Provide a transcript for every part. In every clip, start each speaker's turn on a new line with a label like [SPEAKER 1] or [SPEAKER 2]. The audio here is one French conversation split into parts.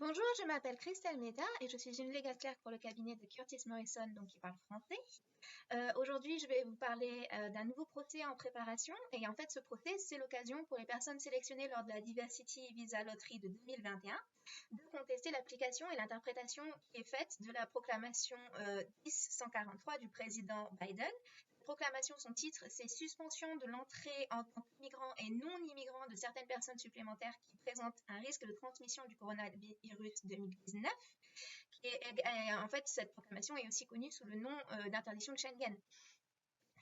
[SPEAKER 1] Bonjour, je m'appelle Christelle Meda et je suis une legal clerk pour le cabinet de Curtis Morrison, donc qui parle français. Aujourd'hui, je vais vous parler d'un nouveau procès en préparation. Et en fait, ce procès, c'est l'occasion pour les personnes sélectionnées lors de la Diversity Visa Lottery de 2021 de contester l'application et l'interprétation qui est faite de la proclamation 10-143 du président Biden. La proclamation, son titre, c'est Suspension de l'entrée en tant qu'immigrants et non-immigrants de certaines personnes supplémentaires qui présentent un risque de transmission du coronavirus 2019. En fait, cette proclamation est aussi connue sous le nom d'interdiction de Schengen.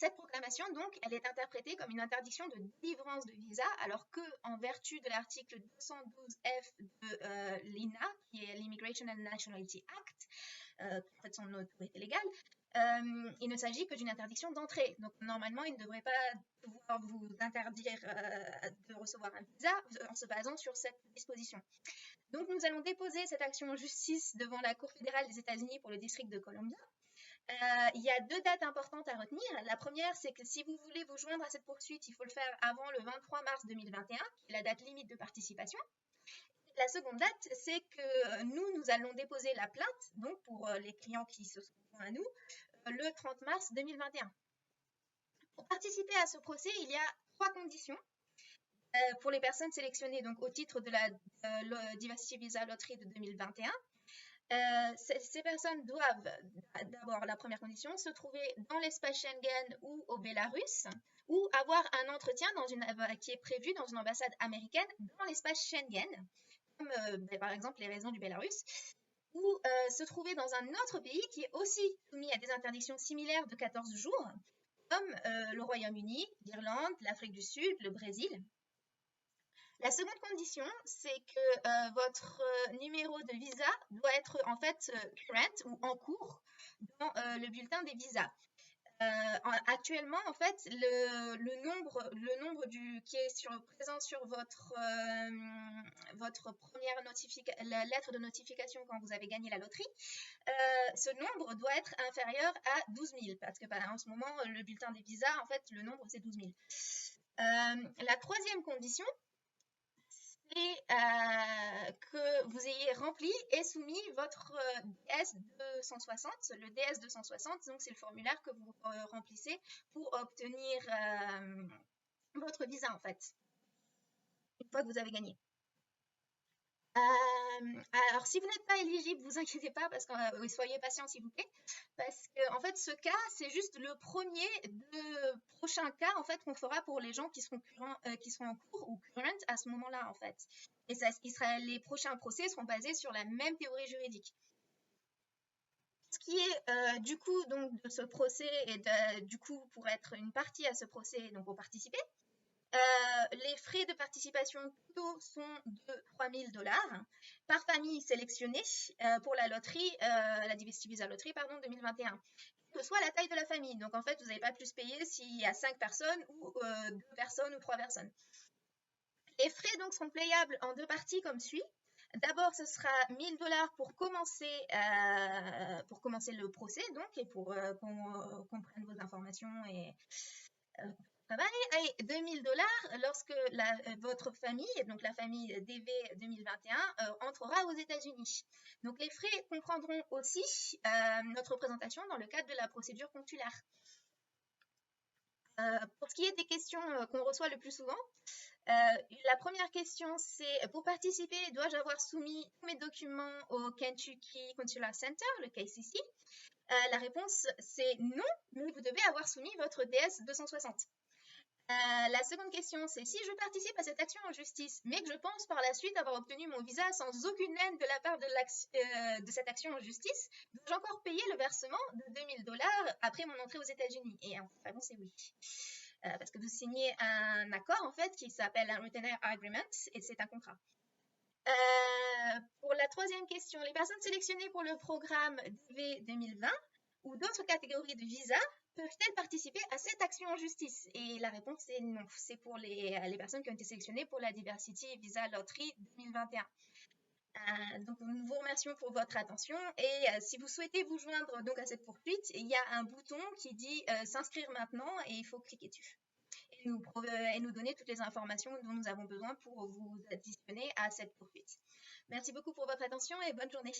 [SPEAKER 1] Cette proclamation, donc, elle est interprétée comme une interdiction de délivrance de visa, alors que, en vertu de l'article 212F de l'INA, qui est l'Immigration and Nationality Act, en fait son autorité légale, il ne s'agit que d'une interdiction d'entrée. Donc, normalement, il ne devrait pas pouvoir vous interdire de recevoir un visa en se basant sur cette disposition. Donc, nous allons déposer cette action en justice devant la Cour fédérale des États-Unis pour le district de Columbia. Il y a deux dates importantes à retenir. La première, c'est que si vous voulez vous joindre à cette poursuite, il faut le faire avant le 23 mars 2021, qui est la date limite de participation. La seconde date, c'est que nous allons déposer la plainte, donc pour les clients qui se sont à nous, le 30 mars 2021. Pour participer à ce procès, il y a trois conditions. Pour les personnes sélectionnées donc, au titre de la Diversity Visa Lottery de 2021, ces personnes doivent, d'abord, la première condition, se trouver dans l'espace Schengen ou au Bélarus, ou avoir un entretien qui est prévu dans une ambassade américaine dans l'espace Schengen, comme par exemple les résidents du Bélarus, ou se trouver dans un autre pays qui est aussi soumis à des interdictions similaires de 14 jours, comme le Royaume-Uni, l'Irlande, l'Afrique du Sud, le Brésil. La seconde condition, c'est que votre numéro de visa doit être en fait current ou en cours dans le bulletin des visas. Actuellement, en fait, le nombre qui est présent sur votre première la lettre de notification quand vous avez gagné la loterie, ce nombre doit être inférieur à 12 000 parce que en ce moment, le bulletin des visas, en fait, le nombre, c'est 12 000. La troisième condition, c'est que vous ayez rempli et soumis votre DS260. Le DS260, donc c'est le formulaire que vous remplissez pour obtenir votre visa en fait, une fois que vous avez gagné. Alors, si vous n'êtes pas éligible, vous inquiétez pas, parce que soyez patient s'il vous plaît, parce que en fait, ce cas, c'est juste le premier de prochains cas en fait qu'on fera pour les gens qui seront en cours ou current à ce moment-là en fait. Et les prochains procès seront basés sur la même théorie juridique. Ce qui est du coup donc de ce procès et du coup pour être une partie à ce procès, donc pour participer. Les frais de participation totaux sont de 3 000 $ par famille sélectionnée pour la loterie, la Diversity Visa Lottery, 2021. Que soit la taille de la famille. Donc en fait, vous n'allez pas plus payer s'il y a 5 personnes ou 2 personnes ou 3 personnes. Les frais donc sont payables en deux parties comme suit. D'abord, ce sera 1 000 $ pour commencer le procès, donc, et pour qu'on prenne vos informations et et 2 000 $ lorsque votre famille, donc la famille DV 2021, entrera aux États-Unis. Donc les frais comprendront aussi notre représentation dans le cadre de la procédure consulaire. Pour ce qui est des questions qu'on reçoit le plus souvent, la première question, c'est pour participer, dois-je avoir soumis tous mes documents au Kentucky Consular Center, le KCC? La réponse, c'est non, mais vous devez avoir soumis votre DS 260. La seconde question, c'est si je participe à cette action en justice, mais que je pense par la suite avoir obtenu mon visa sans aucune aide de la part de cette action en justice, dois-je encore payer le versement de 2 000 $ après mon entrée aux États-Unis? Et en fait, la réponse est oui. Parce que vous signez un accord, en fait, qui s'appelle un Retainer Agreement, et c'est un contrat. Pour la troisième question, les personnes sélectionnées pour le programme DV 2020 ou d'autres catégories de visa peuvent-elles participer à cette action en justice? Et la réponse est non. C'est pour les personnes qui ont été sélectionnées pour la Diversity Visa Lottery 2021. Donc, nous vous remercions pour votre attention et si vous souhaitez vous joindre donc à cette poursuite, il y a un bouton qui dit s'inscrire maintenant et il faut cliquer dessus. et nous donner toutes les informations dont nous avons besoin pour vous additionner à cette poursuite. Merci beaucoup pour votre attention et bonne journée.